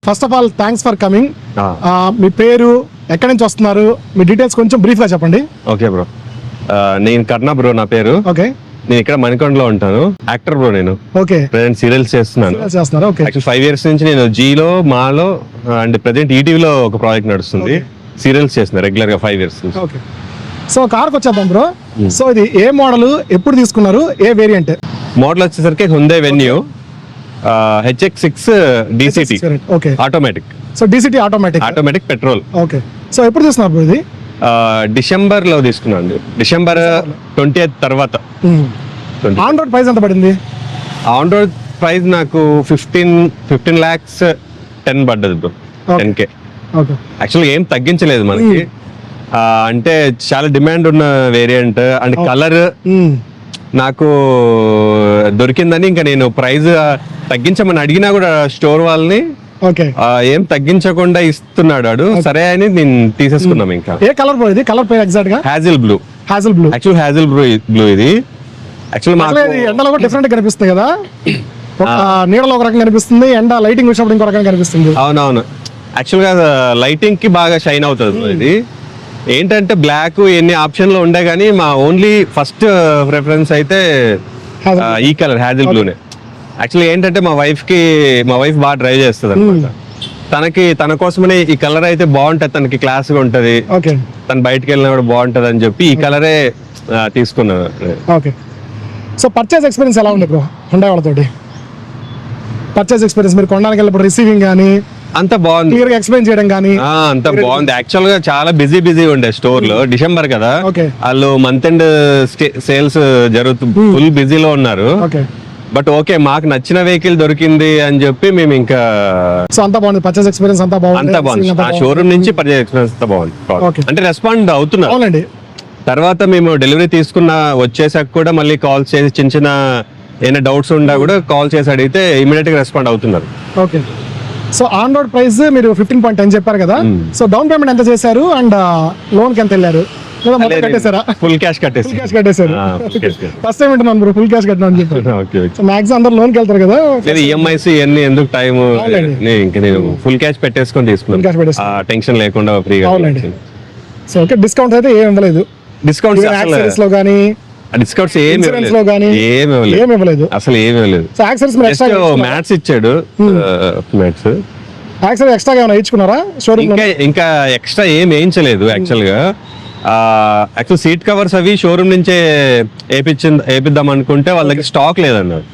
First of all thanks for coming. మీ పేరు, ఎక్కడి నుంచి వస్తున్నారు, మీ డీటెయిల్స్ కొంచెం బ్రీఫ్ గా చెప్పండి. ఓకే బ్రో, నేను కర్ణ బ్రో నా పేరు. ఓకే, నేను ఇక్కడ మణికొండలో ఉంటాను. యాక్టర్ బ్రో నేను. ఓకే, ప్రెజెంట్ సీరియల్స్ చేస్తున్నాను. ఓకే, యాక్చువల్ 5 years నుంచి నేను జీలో, మాలో అండ్ ప్రెజెంట్ ఈటీవీలో ఒక ప్రాజెక్ట్ నడుస్తుంది. సీరియల్స్ చేస్తున్నా రెగ్యులర్ గా 5 years నుంచి. ఓకే, సో కార్కి వచ్చేద్దాం బ్రో. సో ఇది ఏ మోడల్, ఎప్పుడు తీసుకున్నారు, ఏ వేరియంట్? మోడల్ వచ్చేసరికి Hyundai venue HX6 DCT okay, automatic. So DCT automatic petrol. Okay, so ఎప్పుడు తీసుకున్నారు బ్రో ఇది? డిసెంబర్ లో తీసుకున్నాను. డిసెంబర్ 20th తర్వాత. ఆన్ రోడ్ ప్రైస్ ఎంత పడింది? ఆన్ రోడ్ ప్రైస్ నాకు 15 lakhs 10 పడ్డది బ్రో. 10K. ఓకే, యాక్చువల్గా ఏం తగ్గించలేదు మనకి. అంటే చాలా డిమాండ్ ఉన్న వేరియంట్ అండ్ కలర్ నాకు దొరికిందని ఇంకా నేను ప్రైస్ తగ్గించమని అడిగినా కూడా స్టోర్ వాళ్ళని ఏం తగ్గించకుండా ఇస్తున్నాడు వాడు. సరే అని నేను తీసేసుకున్నాం. ఇంకా ఏ కలర్ బ్రో ఇది? కలర్ పేరు ఎగ్జాక్ట్ గా? Hassle blue. Actual hassle blue ఇది. యాక్చువల్ ఎండలో కూడా డిఫరెంట్ కనిపిస్తుంది కదా, నీడలో ఒక రకంగా కనిపిస్తుంది, ఎండ లైటింగ్ వచ్చినప్పుడు ఇంకో రకంగా కనిపిస్తుంది. అవునవును, యాక్చువల్ గా లైటింగ్ కి బాగా షైన్ అవుతుంది. ఇది ఏంటంటే బ్లాక్ ఎన్ని ఆప్షన్లు ఉండే కానీ మా ఓన్లీ ఫస్ట్ ప్రిఫరెన్స్ అయితే ఈ కలర్ హ్యాజిల్ బ్లూనే. యాక్చువల్లీ ఏంటంటే మా వైఫ్ బాగా డ్రైవ్ చేస్తుంది అనమాట. తన కోసమనే ఈ కలర్ అయితే బాగుంటది, తనకి క్లాస్ గా ఉంటది, తను బయటకు వెళ్ళినా కూడా బాగుంటది అని చెప్పి ఈ కలరే తీసుకున్నాను. ఓకే, సో పర్చేస్ ఎక్స్పీరియన్స్ ఎలా ఉంది బ్రో హుండై వాళ్ళతోటి? పర్చేస్ ఎక్స్పీరియన్స్ మీరు కొనడానికి వెళ్ళినప్పుడు రిసీవింగ్ కానీ అంత బాగుంది, క్లియర్ గా ఎక్స్ప్లెయిన్ చేయడం కానీ అంత బాగుంది. యాక్చువల్ గా చాలా బిజీ ఉండే స్టోర్ లో. డిసెంబర్ కదా, వాళ్ళు మంత్ ఎండ్ సేల్స్ జరుగుతుంది, ఫుల్ బిజీలో ఉన్నారు. బట్ ఓకే, మాకు నచ్చిన వెహికల్ దొరికింది అని చెప్పి మేము ఇంకా అంతా బాగుంది. పర్చేస్ ఎక్స్పీరియన్స్ అంతా బాగుంది. ఆ షోరూమ్ నుంచి పర్చేస్ ఎక్స్పీరియన్స్ అంతా బాగుంది. అంటే రెస్పాండ్ అవుతున్నారు. అవునండి. తర్వాత మేము డెలివరీ తీసుకున్న వచ్చేసాక కూడా మళ్ళీ కాల్ చేసి చిన్న ఏమైనా డౌట్స్ ఉన్నా కూడా కాల్ చేసి అడిగితే ఇమీడియట్ గా రెస్పాండ్ అవుతున్నారు. Okay, so on road price మీరు 15.10 చెప్పారు కదా, సో డౌన్ పేమెంట్ ఎంత చేశారు అండ్ లోన్ కి ఎంత వెళ్ళారు? ఫుల్ క్యాష్ కట్టేశారు. ఫస్ట్ టైం వింటున్నాను ఫుల్ క్యాష్ కట్టినా అని చెప్పి. మాక్సిమం అందరు లోన్ కి వెళ్తారు కదా. ఈఎంఐస్ ఇవన్నీ ఎందుకు టైం, ఇంకా నేను ఫుల్ క్యాష్ పెట్టేసుకొని తీసుకున్నాను, టెన్షన్ లేకుండా ఫ్రీగా. సో ఓకే, డిస్కౌంట్ అయితే ఏమి ఇవ్వలేదు. డిస్కౌంట్స్ లో కానీ డిస్కౌంట్స్ ఏమి ఇవ్వలేదు, అసలు ఏమి ఇవ్వలేదు. సో యాక్సెసరీస్ మ్యాట్స్ ఇచ్చాడు. మ్యాట్స్ యాక్సెసరీ ఎక్స్ట్రా ఏమైనా ఇచ్చుకున్నారా షోరూమ్? ఇంకా ఎక్స్ట్రా ఏం వేయించలేదు. యాక్చువల్ గా సీట్ కవర్స్ అవి షోరూమ్ నుంచే వేపిద్దాం అనుకుంటే వాళ్ళ దగ్గర స్టాక్ లేదన్నారు.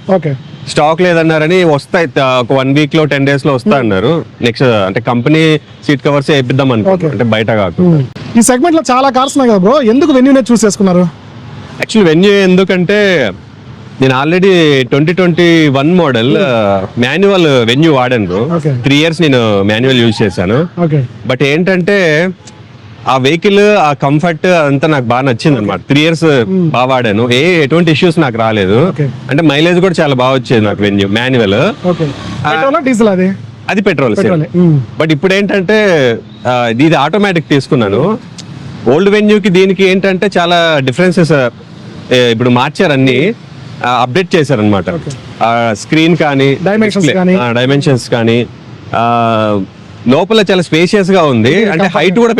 స్టాక్ లేదన్నారని వస్తాయి ఒక 1 week లో 10 days లో వస్తా అన్నారు. నెక్స్ట్ అంటే కంపెనీ సీట్ కవర్స్ వేపిద్దాం అనుకుంటున్నారు, అంటే బయట కాకుండా. ఈ సెగ్మెంట్ లో చాలా కార్స్ ఉన్నాయి కదా బ్రో, ఎందుకు వెన్యూనే చూస్ చేసుకున్నారు? యాక్చువల్లీ వెన్యూ ఎందుకంటే నేను ఆల్రెడీ 2021 మోడల్ మాన్యువల్ వెన్యూ వాడాను బ్రో. 3 years నేను మాన్యువల్ యూజ్ చేశాను. బట్ ఏంటంటే ఆ వెహికల్, ఆ కంఫర్ట్ అంతా నాకు బాగా నచ్చింది అనమాట. 3 years బాగా వాడాను, ఎటువంటి ఇష్యూస్ నాకు రాలేదు. అంటే మైలేజ్ కూడా చాలా బాగా వచ్చేది నాకు వెన్యూ మాన్యువల్. అది పెట్రోల్. బట్ ఇప్పుడు ఏంటంటే ఇది ఆటోమేటిక్ తీసుకున్నాను. ఓల్డ్ వెన్యూకి దీనికి ఏంటంటే చాలా డిఫరెన్సెస్ ఇప్పుడు మార్చారు, అన్ని అప్డేట్ చేశారు అనమాట. స్క్రీన్ కానీ డైమెన్షన్స్ కానీ లోపల చాలా స్పేషియస్ గా ఉంది. అంటే హైట్ కూడా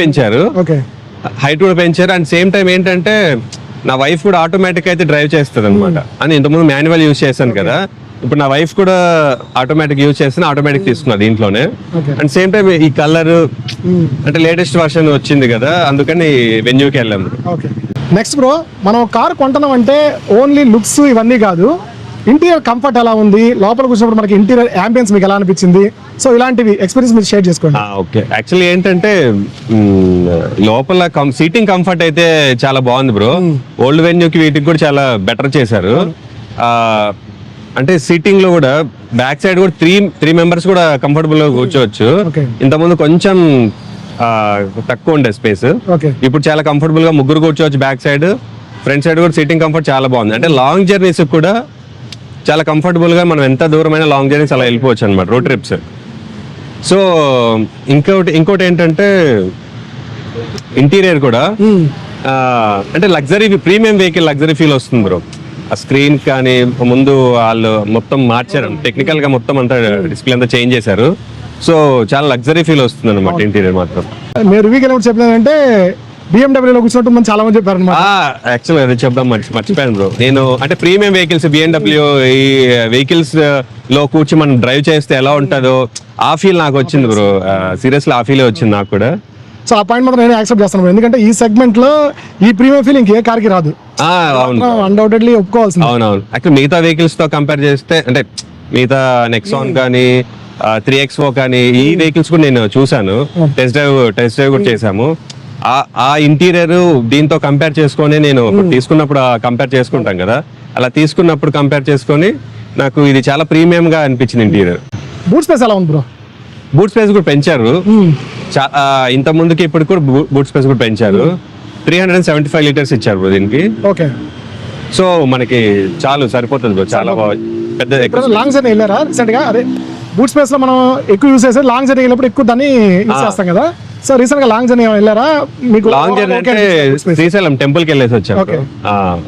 పెంచారు అండ్ సేమ్ టైం ఏంటంటే నా వైఫ్ కూడా ఆటోమేటిక్ అయితే డ్రైవ్ చేస్తుంది అనమాట. అని ఇంతకుముందు మాన్యువల్ యూజ్ చేశాను కదా, ఇప్పుడు నా వైఫ్ కూడా ఆటోమేటిక్ యూజ్ చేస్తే ఆటోమేటిక్ తీసుకున్నా దీంట్లోనే. అండ్ సేమ్ టైం ఈ కలర్ అంటే లేటెస్ట్ వర్షన్ వచ్చింది కదా, అందుకని వెన్యూకి వెళ్ళాము. నెక్స్ట్ బ్రో, మనం కార్ కొంటున్నాం అంటే ఓన్లీ లుక్స్ ఇవన్నీ కాదు, ఇంటీరియర్ కంఫర్ట్ ఎలా ఉంది, లోపల కూర్చున్నప్పుడు మనకి ఇంటీరియర్ యాంబియన్స్ మీకు ఎలా అనిపించింది, సో ఇలాంటివి ఎక్స్పీరియన్స్ మీరు షేర్ చేసుకోండి. ఓకే, యాక్చువల్లీ ఏంటంటే లోపల సీటింగ్ కంఫర్ట్ అయితే చాలా బాగుంది బ్రో. ఓల్డ్ వెన్యూకి వీటికి కూడా చాలా బెటర్ చేశారు. అంటే సీటింగ్ లో కూడా బ్యాక్ సైడ్ కూడా త్రీ మెంబర్స్ కూడా కంఫర్టబుల్ గా కూర్చోవచ్చు. ఇంతకుముందు కొంచెం తక్కువ ఉండే స్పేస్, ఇప్పుడు చాలా కంఫర్టబుల్ గా ముగ్గురు కూర్చోవచ్చు బ్యాక్ సైడ్. ఫ్రంట్ సైడ్ కూడా సీటింగ్ కంఫర్ట్ చాలా బాగుంది. అంటే లాంగ్ జర్నీస్ కూడా చాలా కంఫర్టబుల్ గా మనం ఎంత దూరమైన లాంగ్ జర్నీస్ అలా వెళ్ళిపోవచ్చు అనమాట, రోడ్ ట్రిప్స్. సో ఇంకోటి ఏంటంటే ఇంటీరియర్ కూడా అంటే luxury, premium vehicle luxury feel వస్తుంది బ్రో. ఆ స్క్రీన్ కానీ ముందు వాళ్ళు మొత్తం మార్చారు, టెక్నికల్ గా మొత్తం అంతా డిస్ప్లే అంతా చేంజ్ చేశారు. సో చాలా లగ్జరీ ఫీల్ వస్తుంది అనమాట ఇంటీరియర్ మాత్రం. మీరు రివ్యూకి వెళ్ళినప్పుడు చెప్పినారంటే BMW కూర్చున్నట్టు మనం చాలా మంది చెప్పారు అనమాట. యాక్చువల్గా అది చెప్దాం మర్చిపోయాను బ్రో. నేను అంటే ప్రీమియం వెహికల్స్ BMW ఈ వెహికల్స్ లో కూర్చి మనం డ్రైవ్ చేస్తే ఎలా ఉంటుందో ఆ ఫీల్ నాకు వచ్చింది బ్రో. సీరియస్లీ ఆ ఫీల్ వచ్చింది నాకు కూడా. సో ఆ పాయింట్ మాత్రం నేను యాక్సెప్ట్ చేస్తాను, ఎందుకంటే ఈ సెగ్మెంట్ లో ఈ ప్రీమియం ఫీల్ ఇంకే కార్కి రాదు. అవును, అన్డౌటెడ్లీ ఒప్పుకోవాల్సింది. అవునవును. యాక్చువల్ మిగతా వెహికల్స్ తో కంపేర్ చేస్తే అంటే మిగతా నెక్సాన్ కానీ 3XO కానీ ఈ వెహికల్స్ కూడా నేను చూసాను, టెస్ట్ డ్రైవ్ కూడా చేసాము. ఆ ఇంటీరియర్ దీంతో కంపేర్ చేసుకొని నేను తీసుకున్నప్పుడు కంపేర్ చేసుకుంటాం కదా, అలా తీసుకున్నప్పుడు కంపేర్ చేసుకొని నాకు ఇది చాలా ప్రీమియం గా అనిపించింది ఇంటీరియర్. బూట్ స్పేస్ ఎలా ఉంది బ్రో? బూట్ స్పేస్ కూడా పెంచారు, ఇంత ముందుకి ఇప్పుడు కూడా బూట్ స్పేస్ కూడా పెంచారు. 375 లీటర్స్ ఇచ్చారు బ్రో దీనికి. ఓకే, సో మనకి చాలు సరిపోతుంది బ్రో, చాలా పెద్ద. లాంగ్ జర్నీ వెళ్ళారా రీసెంట్ గా? అదే బూట్ స్పేస్ లో మనం ఎక్కువ యూస్ చేసేది లాంగ్ జర్నీ వెళ్ళినప్పుడు ఎక్కువ దాన్ని యూస్ చేస్తాం కదా. సో రీసెంట్ గా లాంగ్ జర్నీ వెళ్ళారా? మీకు లాంగ్ జర్నీ అంటే శ్రీశైలం టెంపుల్ కి వెళ్ళేసి వచ్చాము.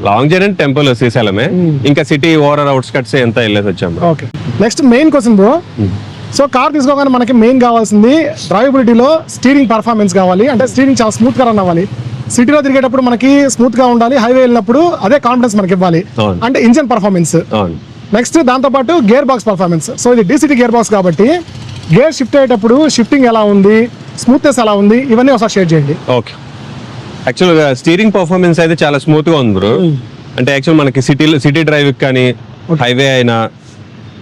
లాంగ్ జర్నీ టెంపుల్ శ్రీశైలమే, ఇంకా సిటీ ఓవర్ అవుట్స్కట్స్ ఎంత వెళ్ళేసి వచ్చాము. Okay, next main question bro. So car తీసుకోగానే మనకి మెయిన్ కావాల్సింది డ్రైవబిలిటీలో స్టీరింగ్ పర్ఫార్మెన్స్ కావాలి, అంటే స్టీరింగ్ చాలా స్మూత్ గా రన్ అవ్వాలి. సిటీలో తిరిగేటప్పుడు మనకి స్మూత్ గా ఉండాలి, హైవే వెళ్ళినప్పుడు అదే కాన్ఫిడెన్స్ మనకి ఇవ్వాలి, అంటే ఇంజన్ పర్ఫార్మెన్స్. నెక్స్ట్ దాంతో పాటు గేర్ బాక్స్ పర్ఫార్మెన్స్. సో ఇది DCT గేర్ బాక్స్ కాబట్టి గేర్ షిఫ్ట్ అయ్యేటప్పుడు షిఫ్టింగ్ ఎలా ఉంది, స్మూత్నెస్ ఎలా ఉంది, ఇవన్నీ ఒకసారి షేర్ చేయండి. ఓకే, యాక్చువల్గా స్టీరింగ్ పర్ఫార్మెన్స్ అయితే చాలా స్మూత్ గా ఉంది బ్రో. అంటే యాక్చువల్ మనకి సిటీ డ్రైవ్ కానీ హైవే అయినా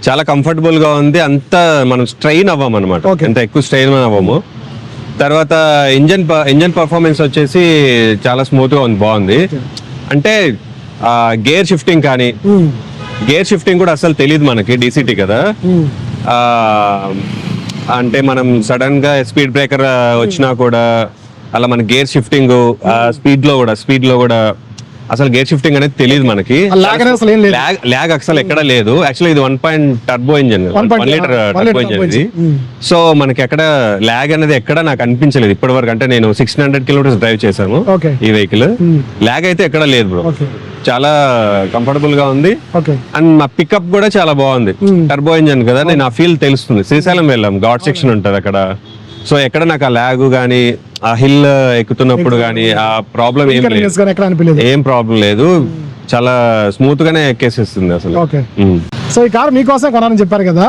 చాలా కంఫర్టబుల్ గా ఉంది. మనం స్ట్రెయిన్ అవ్వము అనమాట, ఎంత ఎక్కువ స్ట్రెయిన్ అవ్వము. తర్వాత ఇంజన్ పర్ఫార్మెన్స్ వచ్చేసి చాలా స్మూత్ గా ఉంది, బాగుంది. అంటే గేర్ షిఫ్టింగ్ కానీ, గేర్ షిఫ్టింగ్ కూడా అసలు తెలియదు మనకి, DCT కదా. అంటే మనం సడన్ గా స్పీడ్ బ్రేకర్ వచ్చినా కూడా అలా మన గేర్ షిఫ్టింగ్ స్పీడ్ లో కూడా అసలు గేర్ షిఫ్టింగ్ అనేది తెలియదు మనకి. ల్యాగ్ అసలు ఎక్కడ లేదు. యాక్చువల్లీ ఇది 1 turbo engine, 1 litre turbo engine ఇది. సో మనకి ఎక్కడ ల్యాగ్ అనేది ఎక్కడ నాకు అనిపించలేదు ఇప్పటి వరకు. అంటే నేను 600 కిలోమీటర్స్ డ్రైవ్ చేశాను ఈ వెహికల్, ల్యాగ్ అయితే ఎక్కడ లేదు బ్రో. చాలా కంఫర్టబుల్ గా ఉంది. అండ్ మా పికప్ కూడా చాలా బాగుంది, టర్బో ఇంజన్ కదా, నేను ఆ ఫీల్ తెలుస్తుంది. శ్రీశైలం వెళ్ళాం, ఘాట్ సెక్షన్ ఉంటది అక్కడ. సో ఎక్కడ నాకు ఆ ల్యాగ్ గానీ, ఆ హిల్ ఎక్కుతున్నప్పుడు గానీ ఆ ప్రాబ్లం ఏం ప్రాబ్లం లేదు. చాలా స్మూత్ గానే ఎక్కేసేస్తుంది అసలు. సో ఈ కార్ మీకోసం కొనాలని చెప్పారు కదా,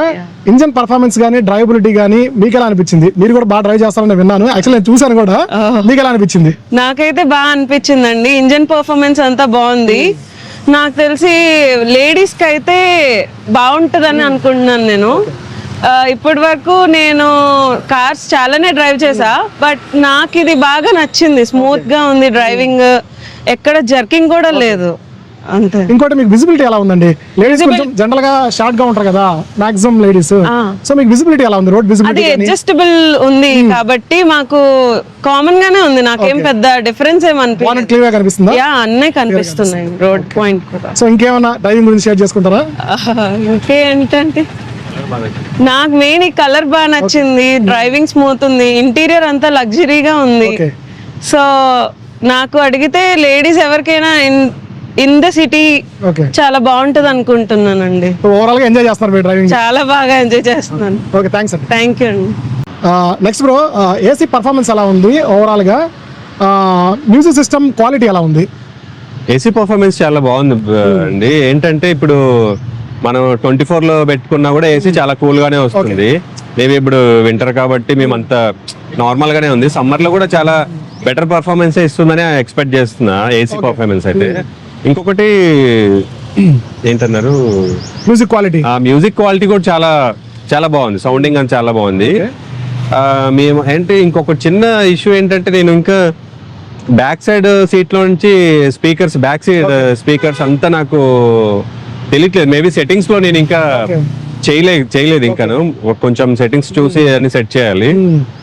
ఇంజన్ పర్ఫార్మెన్స్ గానీ డ్రైవబిలిటీ గానీ మీకు ఎలా అనిపించింది? మీరు కూడా బాగా డ్రైవ్ చేస్తారని విన్నాను, యాక్చువల్లీ నేను చూసాను కూడా. మీకు ఎలా అనిపించింది? నాకైతే బాగా అనిపించిందండి, ఇంజన్ పర్ఫార్మెన్స్ అంతా బాగుంది. నాకు తెలిసి లేడీస్ కి అయితే బాగుంటుందని అనుకుంటున్నాను నేను. ఇప్పటి వరకు నేను కార్స్ చాలానే డ్రైవ్ చేసా, బట్ నాకు ఇది బాగా నచ్చింది. స్మూత్ గా ఉంది డ్రైవింగ్, ఎక్కడ జర్కింగ్ కూడా లేదు. అంతే. ఇంకోటి మీకు విజిబిలిటీ ఎలా ఉందండి? లేడీస్ కొంచెం జనరల్ గా షార్ట్ గా ఉంటారు కదా మాక్సిమం లేడీస్, సో మీకు విజిబిలిటీ ఎలా ఉంది? రోడ్ విజిబిలిటీ అది అడ్జస్టబుల్ ఉంది కాబట్టి మాకు కామన్ గానే ఉంది, నాకేం పెద్ద డిఫరెన్స్ ఏమనిపించలేదు. క్లియర్ గా కనిపిస్తుందా? యా, అన్నీ కనిపిస్తున్నాయి రోడ్ పాయింట్ కూడా. సో ఇంకేమైనా డ్రైవింగ్ గురించి షేర్ చేసుకుంటారా? ఇంకేంటంటే నాకు మెయిన్ ఈ కలర్ బాగా నచ్చింది, డ్రైవింగ్ స్మూత్ ఉంది, ఇంటీరియర్ అంతా లగ్జరీగా ఉంది. సో నాకు అడిగితే లేడీస్ ఎవరికైనా ఇన్ ద సిటీ చాలా బాగుంటది అనుకుంటున్నానండి. ఓవరాల్ గా ఎంజాయ్ చేస్తున్నారు మీరు డ్రైవింగ్? చాలా బాగా ఎంజాయ్ చేస్తున్నాను. ఓకే, థ్యాంక్స్ అండి. థ్యాంక్ యూ అండి. నెక్స్ట్ బ్రో, AC పర్ఫార్మెన్స్ ఎలా ఉంది ఓవరాల్ గా? మ్యూజిక్ సిస్టమ్ క్వాలిటీ ఎలా ఉంది? AC పర్ఫార్మెన్స్ చాలా బాగుంది అండి. ఏంటంటే ఇప్పుడు మనం 24 లో పెట్టుకున్నా కూడా AC చాలా కూల్ గానే వస్తుంది. మేబీ ఇప్పుడు వింటర్ కాబట్టి మేమంతా నార్మల్ గానే ఉంది. సమ్మర్ లో కూడా చాలా బెటర్ పర్ఫార్మెన్స్ ఇస్తుందని ఎక్స్పెక్ట్ చేస్తున్నా AC పర్ఫార్మెన్స్ అయితే. ఇంకొకటి ఏంటన్నారు, మ్యూజిక్ క్వాలిటీ. మ్యూజిక్ క్వాలిటీ కూడా చాలా చాలా బాగుంది, సౌండింగ్ అని చాలా బాగుంది. మేము ఏంటి ఇంకొక చిన్న ఇష్యూ ఏంటంటే, నేను ఇంకా బ్యాక్ సైడ్ సీట్ లో నుంచి బ్యాక్ సైడ్ స్పీకర్స్ అంతా నాకు తెలియట్లేదు. మేబీ సెట్టింగ్స్ లో నేను ఇంకా చేయలేదు ఇంకాను, కొంచెం సెట్టింగ్స్ చూసి అన్ని సెట్ చేయాలి.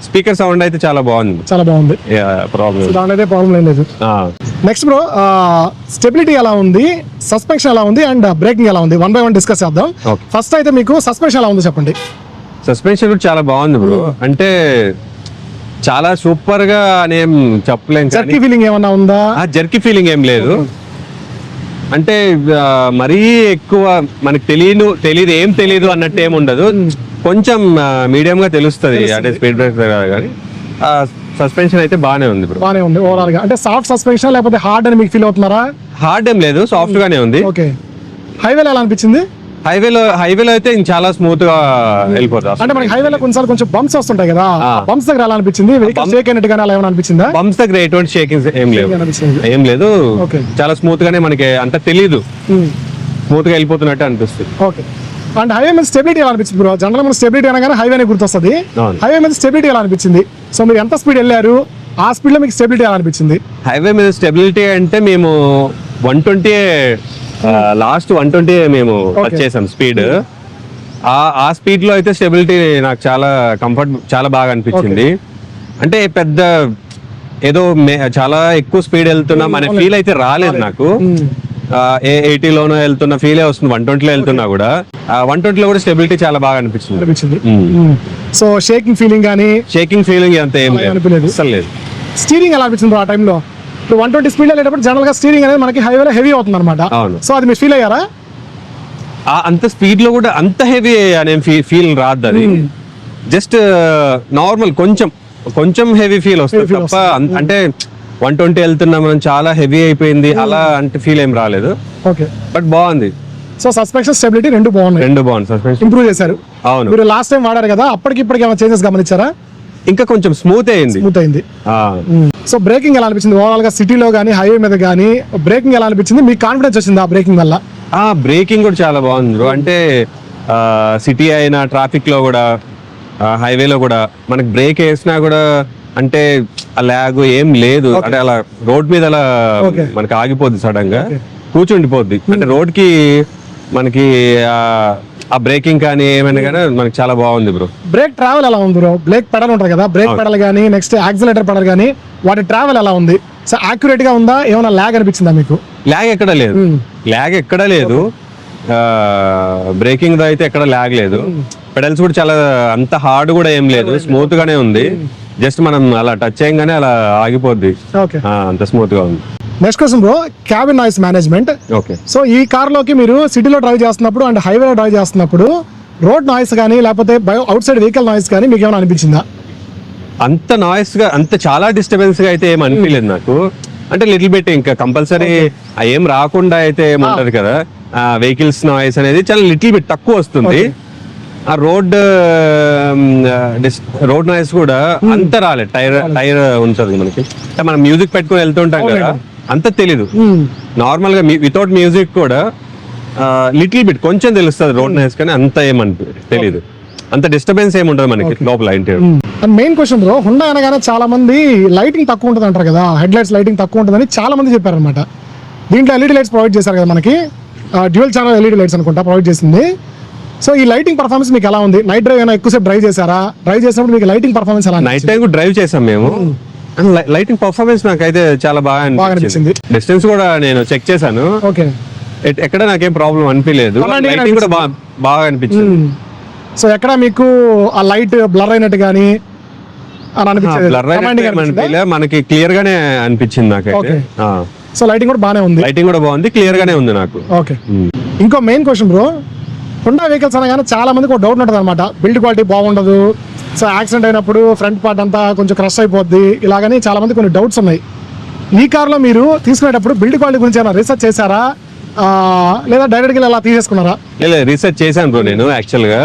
స్పీకర్ సౌండ్ అయితే చాలా బాగుంది, ప్రాబ్లం లేదు. నెక్స్ట్ బ్రో, స్టెబిలిటీ ఎలా ఉంది, సస్పెన్షన్ ఎలా ఉంది, అండ్ బ్రేకింగ్ ఎలా ఉంది? 1 by 1 డిస్కస్ చేద్దాం. ఫస్ట్ అయితే మీకు సస్పెన్షన్ ఎలా ఉంది చెప్పండి. సస్పెన్షన్ కూడా చాలా బాగుంది బ్రో, అంటే చాలా సూపర్ గా అనేం చెప్పలేం. జర్కీ ఫీలింగ్ ఏమన్నా ఉందా? జర్కీ ఫీలింగ్ ఏం లేదు, అంటే మరీ ఎక్కువ మనకు తెలియదు ఏం తెలియదు అన్నట్టు ఏమి ఉండదు. కొంచెం మీడియం గా తెలుస్తుంది అంటే స్పీడ్ బ్రేక్ కానీ సస్పెన్షన్ అయితే బాగానే ఉంది బ్రో. బానే ఉంది ఓవరాల్ గా. అంటే సాఫ్ట్ సస్పెన్షన్ లేకపోతే హార్డ్ అని మీకు ఫీల్ అవుతున్నారా? హార్డ్ ఏం లేదు, సాఫ్ట్ గానే ఉంది. ఓకే. హైవేలో ఎలా అనిపించింది? హైవేలో అయితే చాలా స్మూత్ గా వెళ్ళిపోతుంది. అంటే మనకి హైవేలో కొన్నిసార్లు కొంచెం బంప్స్ వస్తుంటాయి కదా, బంప్స్ దగ్గర ఎలా అనిపించింది? వెహికల్ షేక్ అయినట్టు కానీ అలా ఏమైనా అనిపించిందా? బంప్స్ దగ్గర ఎటువంటి షేకింగ్స్ ఏం లేదు, ఓకే. చాలా స్మూత్ గానే, మనకి అంత తెలీదు, స్మూత్ గా వెళ్ళిపోతున్నట్టు అనిపిస్తుంది. ఓకే. అండ్ హైవే మీద స్టెబిలిటీ ఎలా అనిపించింది బ్రో? జనరల్ మన స్టెబిలిటీ అనగానే హైవేనే గుర్తొస్తుంది. అవును. హైవే మీద స్టెబిలిటీ ఎలా అనిపించింది? సో మీరు ఎంత స్పీడ్ వెళ్ళారు, ఆ స్పీడ్ లో మీకు స్టెబిలిటీ ఎలా అనిపించింది? హైవే మీద స్టెబిలిటీ అంటే మేము 120 లాస్ట్ 120 మేము టచ్ చేసాం స్పీడ్. ఆ స్పీడ్ లో అయితే స్టెబిలిటీ నాకు చాలా కంఫర్ట్, చాలా బాగా అనిపించింది. అంటే పెద్ద ఏదో చాలా ఎక్కువ స్పీడ్ వెళ్తున్నా అనే ఫీల్ అయితే రాలేదు నాకు. 80లోనో వెళ్తున్న ఫీలే వస్తుంది, 120లో వెళ్తున్నా కూడా. 120లో కూడా స్టెబిలిటీ చాలా బాగా అనిపించింది. సో షేకింగ్ ఫీలింగ్ కానీ షేకింగ్ ఫీలింగ్ అంత ఏం అనిపించలేదు. అసలు లేదు. స్టీరింగ్ ఎలా అనిపించింది ఆ టైంలో? ఇప్పుడు 120 స్పీడ్ వెళ్ళేటప్పుడు జనరల్ గా స్టీరింగ్ అనేది మనకి హైవేలో హెవీ అవుతుంది అనమాట. అవును. సో అది మీరు ఫీల్ అయ్యారా? అంత స్పీడ్ లో కూడా అంత హెవీ అనే ఫీల్ రాదు. అది జస్ట్ నార్మల్, కొంచెం హెవీ ఫీల్ వస్తుంది తప్ప. అంటే 120 వెళ్తున్నా మనం, చాలా హెవీ అయిపోయింది అలా అంటే ఫీల్ ఏం రాలేదు. ఓకే. బట్ బాగుంది. సో సస్పెన్షన్ స్టెబిలిటీ రెండు బాగుంది. సస్పెన్షన్ ఇంప్రూవ్ చేశారు. అవును. మీరు లాస్ట్ టైం వాడారు కదా, అప్పటికి ఇప్పటికి ఏమైనా చేంజెస్ గమనించారా? ఇంకా కొంచెం స్మూత్ అయింది. సో బ్రేకింగ్ ఎలా అనిపించింది ఓవరాల్ గా? సిటీలో కానీ హైవే మీద కానీ బ్రేకింగ్ ఎలా అనిపించింది? మీకు కాన్ఫిడెన్స్ వచ్చింది ఆ బ్రేకింగ్ వల్ల? బ్రేకింగ్ కూడా చాలా బాగుంది బ్రో. అంటే సిటీ అయినా, ట్రాఫిక్ లో కూడా, హైవేలో కూడా మనకి బ్రేక్ వేసినా కూడా అంటే ఆ లాగ్ ఏం లేదు. అంటే అలా రోడ్ మీద అలా మనకి ఆగిపోద్ది, సడన్ గా కూర్చుండిపోద్ది. అంటే రోడ్ కి మనకి ఆ బ్రేకింగ్ కానీ ఏమైనా కానీ మనకి చాలా బాగుంది బ్రో. బ్రేక్ ట్రావెల్ ఎలా ఉంది బ్రో? బ్రేక్ పెడల్ ఉంటుంది కదా, బ్రేక్ పెడల్ కానీ నెక్స్ట్ యాక్సిలరేటర్ పెడల్ కానీ వాటి ట్రావెల్ ఎలా ఉంది? సో యాక్యురేట్ గా ఉందా? ఏమైనా ల్యాగ్ అనిపించిందా మీకు? ల్యాగ్ ఎక్కడా లేదు. బ్రేకింగ్ తో అయితే ఎక్కడ ల్యాగ్ లేదు. పెడల్స్ కూడా చాలా అంత హార్డ్ కూడా ఏం లేదు, స్మూత్ గానే ఉంది. జస్ట్ మనం అలా టచ్ చేయగానే అలా ఆగిపోద్ది, అంత స్మూత్ గా ఉంది. Next question bro, cabin noise management. Okay. So ఈ కార్ లోకి మీరు సిటీలో డ్రైవ్ చేస్తున్నప్పుడు అండ్ హైవేలో డ్రైవ్ చేస్తున్నప్పుడు రోడ్ నాయిస్ కానీ లేకపోతే అవుట్ సైడ్ వెహికల్ నాయిస్ కానీ మీకు ఏమైనా అనిపించిందా? అంత నాయిస్ గా, అంత చాలా డిస్టర్బెన్స్ గా అయితే ఏం అనిపించలేదు నాకు. అంటే లిటిల్ బిట్, ఇంకా కంపల్సరీ ఏం రాకుండా అయితే ఏముంటది కదా, వెహికల్స్ నాయిస్ అనేది చాలా లిటిల్ బిట్ తక్కువ వస్తుంది. ఆ రోడ్ నాయిస్ కూడా అంత రాలేదు. టైర్ ఉంటది మనకి, మనం మ్యూజిక్ పెట్టుకుని వెళ్తుంటాం కదా, అంత తెలీదు. నార్మల్ గా వితౌట్ మ్యూజిక్ కూడా లిటిల్ బిట్ కొంచెం తెలుస్తుంది రోడ్ నాయిస్, కానీ అంత తెలీదు. అంత డిస్టర్బెన్స్ ఏమి ఉండదు మనకి లోపల interior. And main question bro, Honda అనగానే చాలా మంది లైటింగ్ తక్కువ ఉంటుంది అంటారు కదా, హెడ్ లైట్స్ లైటింగ్ తక్కువ ఉంటుందని చాలా మంది చెప్పారు అనమాట. దీంట్లో ఎల్ఈడి లైట్స్ ప్రొవైడ్ చేశారు కదా మనకి, డ్యూయల్ ఛానల్ ఎల్ఈడి లైట్స్ అనుకుంటా ప్రొవైడ్ చేసింది. సో ఈ లైటింగ్ పర్ఫార్మెన్స్ మీకు ఎలా ఉంది? నైట్ డ్రైవ్ అయినా ఎక్కువసేపు డ్రైవ్ చేశారా? డ్రైవ్ చేసినప్పుడు మీకు లైటింగ్ పర్ఫార్మెన్స్ ఎలా? నైట్ టైం డ్రైవ్ చేసాం మేము. లైటింగ్ పర్ఫార్మెన్స్ నాకైతే చాలా బాగా అనిపించింది. డిస్టెన్స్ కూడా నేను చెక్ చేశాను. ఓకే. ఎక్కడ నాకేం ప్రాబ్లం అనిపించలేదు. లైటింగ్ కూడా బాగా అనిపించింది. సో ఎక్కడ మీకు ఆ లైట్ బ్లర్ అయినట్టు కానీ మనకి క్లియర్ గానే అనిపించింది నాకైతే. సో లైటింగ్ కూడా బాగానే ఉంది. లైటింగ్ కూడా బాగుంది, క్లియర్ గానే ఉంది నాకు. ఓకే. ఇంకో main question bro, Honda vehicles అనగానే చాలా మందికి ఒక డౌట్ ఉంటుంది అనమాట, బిల్డ్ క్వాలిటీ బాగుండదు, సో యాక్సిడెంట్ అయినప్పుడు ఫ్రంట్ పార్ట్ అంతా కొంచెం క్రష్ అయిపోద్ది, ఇలాగని చాలా మంది కొన్ని డౌట్స్ ఉన్నాయి. ఈ కార్లో మీరు తీసుకునేటప్పుడు బిల్డ్ క్వాలిటీ గురించి ఏమైనా రీసెర్చ్ చేశారా, లేదా డైరెక్ట్గా అలా తీసేసుకున్నారా? లేదు, రీసెర్చ్ చేశాను బ్రో. నేను యాక్చువల్గా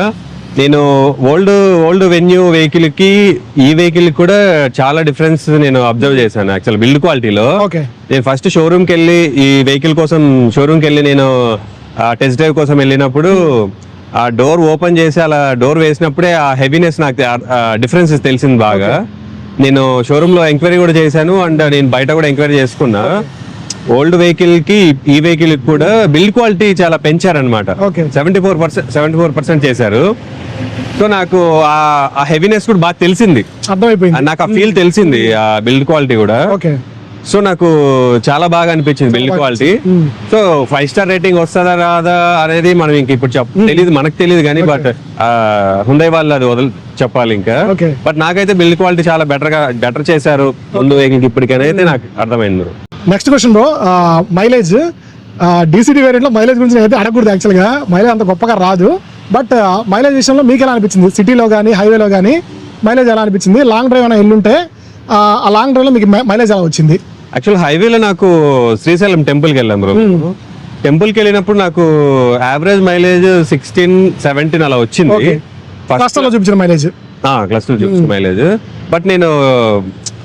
ఓల్డ్ వెన్యూ వెహికల్ కి ఈ వెహికల్ కూడా చాలా డిఫరెన్స్ నేను అబ్జర్వ్ చేశాను యాక్చువల్ బిల్డ్ క్వాలిటీలో. నేను ఫస్ట్ షోరూమ్కి వెళ్ళి, ఈ వెహికల్ కోసం షోరూమ్కి వెళ్ళి నేను టెస్ట్ డ్రైవ్ కోసం వెళ్ళినప్పుడు ఆ డోర్ ఓపెన్ చేసి అలా డోర్ వేసినప్పుడే ఆ హెవీనెస్ నాకు డిఫరెన్స్ తెలిసింది బాగా. నేను షోరూమ్ లో ఎంక్వైరీ కూడా చేశాను, అండ్ నేను బయట కూడా ఎంక్వైరీ చేసుకున్నా. ఓల్డ్ వెహికల్ కి ఈ వెహికల్ కూడా బిల్డ్ క్వాలిటీ చాలా పెంచారనమాట. 74% చేశారు. సో నాకు ఆ హెవీనెస్ కూడా బాగా తెలిసింది, అర్థమైపోయింది నాకు ఆ ఫీల్ తెలిసింది, ఆ బిల్డ్ క్వాలిటీ కూడా. సో నాకు చాలా బాగా అనిపించింది build quality. So 5 star rating వస్తుందా రాదా అనేది మనం ఇంక ఇప్పుడు తెలియదు, మనకు తెలియదు కానీ, బట్ హుండై వాళ్ళు అది చెప్పాలి ఇంకా. బట్ నాకైతే బిల్డ్ క్వాలిటీ చాలా బెటర్ చేశారు ముందు వెహికల్ ఇప్పటికైతే నాకు అర్థమైంది. Next question bro, mileage. DCD variant లో మైలేజ్ గురించి అయితే అడగకూడదు యాక్చువల్గా, మైలేజ్ అంత గొప్పగా రాదు. బట్ మైలేజ్ విషయంలో మీకు ఎలా అనిపించింది? సిటీలో కానీ హైవేలో కానీ మైలేజ్ ఎలా అనిపించింది? లాంగ్ డ్రైవ్ అయినా వెళ్ళుంటే ఆ లాంగ్ డ్రైవ్లో మీకు మైలేజ్ ఎలా వచ్చింది? యాక్చువల్ హైవేలో నాకు శ్రీశైలం టెంపుల్కి వెళ్ళాం బ్రో. టెంపుల్కి వెళ్ళినప్పుడు నాకు యావరేజ్ మైలేజ్ 16-17 అలా వచ్చింది. కష్టంలో చూపించిన మైలేజ్ క్లస్టర్ చూపించిన మైలేజ్. బట్ నేను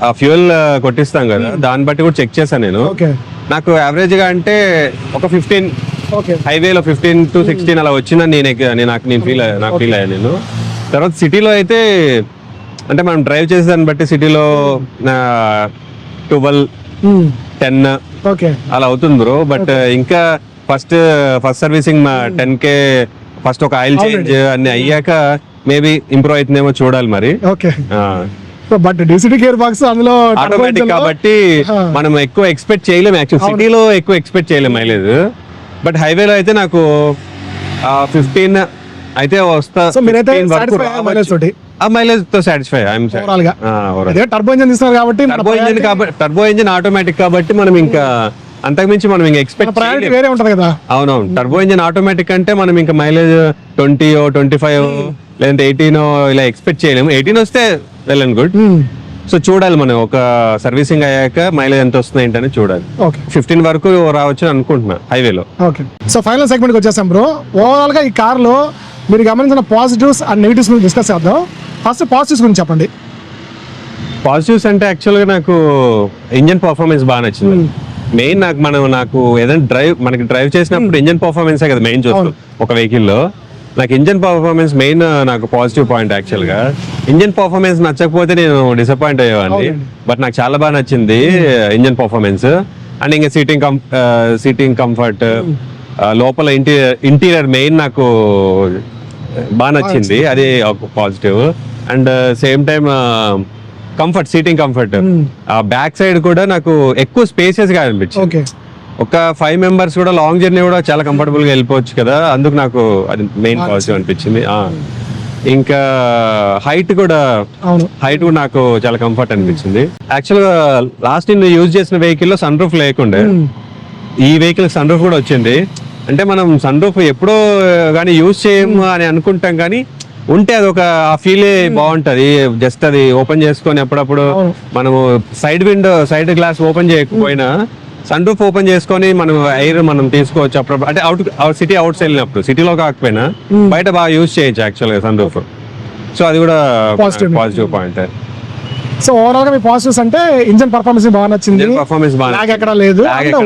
ఆ ఫ్యూయల్ కొట్టిస్తాం కదా, దాన్ని బట్టి కూడా చెక్ చేశాను నేను. ఓకే, నాకు యావరేజ్ గా అంటే ఒక 15, ఓకే, హైవేలో 15 to 16 అలా వచ్చిందని నేను ఫీల్ అయ్యాను నేను. తర్వాత సిటీలో అయితే అంటే మనం డ్రైవ్ చేసే దాన్ని బట్టి సిటీలో 12-10 ఓకే అలా అవుతుంది బ్రో. బట్ ఇంకా ఫస్ట్ సర్వీసింగ్ 10K ఫస్ట్ ఒక ఆయిల్ చేంజ్ అన్ని అయ్యాక మేబీ ఇంప్రూవ్ అవుతుందేమో చూడాలి మరి. Okay. But DCT gear box అందులో ఆటోమేటిక్ కాబట్టి మనం ఎక్కువ ఎక్స్పెక్ట్ చేయలేము. యాక్చువల్ సిటీలో ఎక్కువ ఎక్స్పెక్ట్ చేయలేము మైలేజ్. బట్ హైవేలో అయితే నాకు 15 అయితే వస్తా. ఆ మైలేజ్ తో సాటిస్ఫై టర్బో ఇంజిన్ తీస్తున్నారు కాబట్టి టర్బో ఇంజిన్ ఆటోమేటిక్ కాబట్టి మనం ఇంకా అంతకుమించి మనం ఇంకా ఎక్స్పెక్ట్ వేరే ఉంటది కదా. అవునవును, టర్బో ఇంజిన్ ఆటోమేటిక్ అంటే మనం ఇంకా మైలేజ్ 20, 25 లేదంటే 18 ఇలా ఎక్స్పెక్ట్ చేయలేము. 18 వస్తే వెల్ అండ్ గుడ్. సో చూడాలి మనం ఒక సర్వీసింగ్ అయ్యాక మైలేజ్ ఎంత వస్తుంది ఏంటని చూడాలి. 15 వరకు రావచ్చు అనుకుంటున్నా హైవేలో. ఓకే, సో ఫైనల్ సెగ్మెంట్కి వచ్చేసాం బ్రో. ఓవరాల్ గా ఈ కార్ లో మీరు గమనించిన పాజిటివ్స్ అండ్ నెగిటివ్స్ గురించి డిస్కస్ చేద్దాం. ఫస్ట్ పాజిటివ్స్ గురించి చెప్పండి. పాజిటివ్స్ అంటే యాక్చువల్గా నాకు ఇంజన్ పర్ఫార్మెన్స్ బాగా నచ్చింది. మెయిన్ నాకు ఏదైనా మనకి డ్రైవ్ చేసినప్పుడు ఇంజన్ పర్ఫార్మెన్సే కదా మెయిన్ చూస్తాం ఒక వెహికల్లో. నాకు ఇంజన్ పర్ఫార్మెన్స్ మెయిన్ నాకు పాజిటివ్ పాయింట్. యాక్చువల్గా ఇంజన్ పర్ఫార్మెన్స్ నచ్చకపోతే నేను డిసప్పాయింట్ అయ్యేవాడిని. బట్ నాకు చాలా బాగా నచ్చింది ఇంజన్ పర్ఫార్మెన్స్. అండ్ ఇంకా సీటింగ్ కంఫర్ట్, లోపల ఇంటీరియర్ మెయిన్ నాకు బాగా నచ్చింది, అది ఒక positive. And same time comfort, seating comfort. ఆ బ్యాక్ సైడ్ కూడా నాకు ఎక్కువ స్పేసెస్ గా అనిపించింది. ఒక 5 members కూడా లాంగ్ జర్నీ కూడా చాలా కంఫర్టబుల్ గా వెళ్ళిపోవచ్చు కదా, అందుకు నాకు అది మెయిన్ పాజిటివ్ అనిపించింది. ఇంకా హైట్ కూడా నాకు చాలా కంఫర్ట్ అనిపించింది. యాక్చువల్ గా లాస్ట్ నేను యూజ్ చేసిన వెహికల్ లో సన్ రూఫ్ లేకుండే, ఈ వెహికల్ సన్ రూఫ్ కూడా వచ్చింది. అంటే మనం సన్ రూఫ్ ఎప్పుడో కానీ యూజ్ చేయము అని అనుకుంటాం, కానీ ఉంటే అది ఒక ఆ ఫీలే బాగుంటది. జస్ట్ అది ఓపెన్ చేసుకొని అప్పుడప్పుడు మనము సైడ్ గ్లాస్ ఓపెన్ చేయకపోయినా సన్ రూఫ్ ఓపెన్ చేసుకొని మనం ఎయిర్ మనం తీసుకోవచ్చు అప్పుడప్పుడు. అంటే సిటీ అవుట్ సైడ్ వెళ్ళినప్పుడు, సిటీలో కాకపోయినా బయట బాగా యూజ్ చేయొచ్చు యాక్చువల్ గా సన్ రూఫ్. సో అది కూడా పాజిటివ్ పాయింట్. సో ఓవరాల్ గా మీ పాజిటివ్స్ అంటే ఇంజన్ పర్ఫార్మెన్స్ బాగా నచ్చింది, పర్ఫార్మెన్స్ బాగా ఎక్కడ లేదు,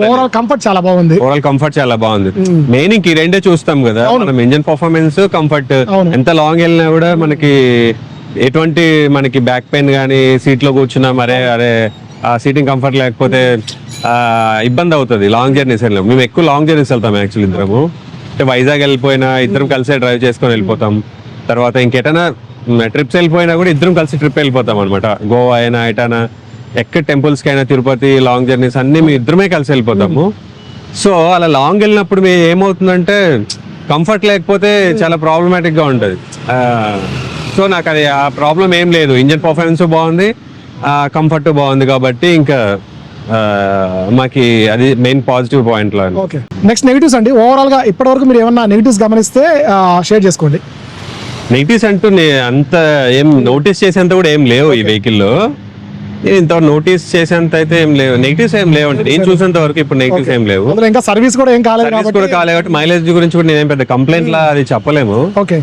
ఓవరాల్ కంఫర్ట్ చాలా బాగుంది. ఓవరాల్ కంఫర్ట్ చాలా బాగుంది. మెయిన్ ఇంక ఈ రెండే చూస్తాం కదా మనం, ఇంజన్ పర్ఫార్మెన్స్, కంఫర్ట్. ఎంత లాంగ్ వెళ్ళినా కూడా మనకి ఎటువంటి మనకి బ్యాక్ పెయిన్ కానీ, సీట్ లో కూర్చున్నా అరే ఆ సీటింగ్ కంఫర్ట్ లేకపోతే ఇబ్బంది అవుతుంది లాంగ్ జర్నీస్ వెళ్ళినాం. మేము ఎక్కువ లాంగ్ జర్నీస్ వెళ్తాం యాక్చువల్ ఇద్దరము. అంటే వైజాగ్ వెళ్ళిపోయినా ఇద్దరం కలిసే డ్రైవ్ చేసుకొని వెళ్ళిపోతాం. తర్వాత ఇంకెటైనా ట్రిప్స్ వెళ్ళిపోయినా కూడా ఇద్దరం కలిసి ట్రిప్ వెళ్ళిపోతాం అనమాట. గోవా అయినా ఎటైనా ఎక్కడ టెంపుల్స్ కి అయినా, తిరుపతి లాంగ్ జర్నీస్ అన్ని మేము ఇద్దరమే కలిసి వెళ్ళిపోతాము. సో అలా లాంగ్ వెళ్ళినప్పుడు మేము ఏమవుతుందంటే కంఫర్ట్ లేకపోతే చాలా ప్రాబ్లమాటిక్ గా ఉంటుంది. సో నాకు అది ఆ ప్రాబ్లం ఏం లేదు. ఇంజన్ పర్ఫార్మెన్స్ బాగుంది, కంఫర్ట్ బాగుంది కాబట్టి ఇంకా మాకి అది మెయిన్ పాజిటివ్ పాయింట్ లో. ఓకే, నెక్స్ట్ నెగిటివ్స్ అండి. ఓవరాల్ గా ఇప్పటి వరకు మీరు ఏమన్నా నెగిటివ్స్ గమనిస్తే షేర్ చేసుకోండి. నెగిటివ్స్ అంటూ అంత ఏం నోటీస్ చేసేంత కూడా ఏం లేవు ఈ వెహికల్ లో. నేను ఇంతవరకు నోటీస్ చేసేంత అయితే ఏం లేవు, నెగిటివ్స్ ఏం లేవు అంటే నేను చూసేంత వరకు ఇప్పుడు నెగిటివ్స్ ఏం లేవు. ఇంకా సర్వీస్ కూడా ఏం కాలేదు కాబట్టి మైలేజ్ గురించి కూడా నేనేం పెద్ద కంప్లైంట్ లా అది చెప్పలేము. ఓకే,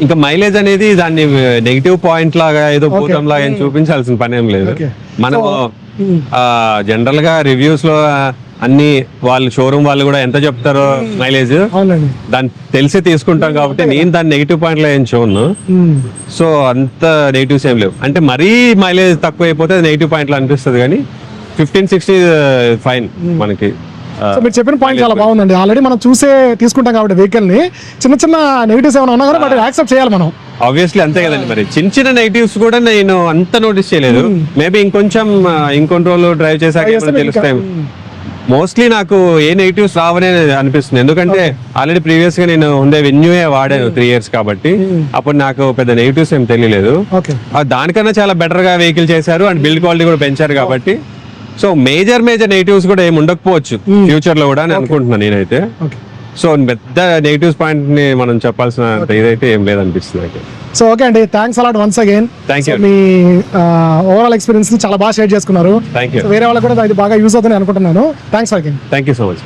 ఇంకా మైలేజ్ అనేది దాన్ని నెగిటివ్ పాయింట్ లాగా ఏదో భూతం లాగా ఏం చూపించాల్సిన పని ఏం లేదు. మనం జనరల్ గా రివ్యూస్ లో అన్ని వాళ్ళు షోరూమ్ వాళ్ళు కూడా ఎంత చెప్తారో మైలేజ్ దాన్ని తెలిసే తీసుకుంటాం కాబట్టి నేను దాని నెగిటివ్ పాయింట్ లో ఏం చూడను. సో అంత నెగిటివ్స్ ఏం లేవు. అంటే మరీ మైలేజ్ తక్కువ అయిపోతే నెగిటివ్ పాయింట్ లో అనిపిస్తుంది, కానీ 15-60 ఫైన్ మనకి. మీరు చెప్పిన పాయింట్ చాలా బాగుందండి. ఆల్రెడీ మనం తీసుకుంటాం కాబట్టి వెహికల్ ని చిన్న చిన్న నెగిటివ్స్ ఏమైనా ఉన్నా కానీ బట్ యాక్సెప్ట్ చేయాలి మనం. ఆబ్వియస్లీ అంతే కదండి. మరి చిన్న నెగిటివ్స్ కూడా నేను అంత నోటీస్ చేయలేదు. మేబీ ఇంకొన్ని రోజులు డ్రైవ్ చేశాక తెలుస్తాయి. మోస్ట్లీ నాకు ఏ నెగిటివ్స్ రావనే అనిపిస్తుంది, ఎందుకంటే ఆల్రెడీ ప్రీవియస్ గా నేను ఉండే వెన్యూ వాడాను 3 years కాబట్టి అప్పుడు నాకు పెద్ద నెగిటివ్స్ ఏం తెలియలేదు. దానికన్నా చాలా బెటర్ గా వెహికల్ చేశారు అండ్ బిల్డ్ క్వాలిటీ కూడా పెంచారు కాబట్టి సో మేజర్ నెగిటివ్స్ కూడా ఏమి ఉండకపోవచ్చు ఫ్యూచర్ లో కూడా అని అనుకుంటున్నాను నేనైతే. సో పెద్ద నెగిటివ్స్ పాయింట్ ని మనం చెప్పాల్సిన ఇదైతే ఏం లేదనిపిస్తుంది నాకు. సో ఓకే అండి, thanks a lot once again. Thank you. Me overall experience ని చాలా బాగా షేర్ చేసుకున్నారు. థ్యాంక్ యూ వేరే వాళ్ళకి కూడా ఇది బాగా యూజ్ అవుతుంది అనుకుంటున్నాను. Thanks again. Thank you so much.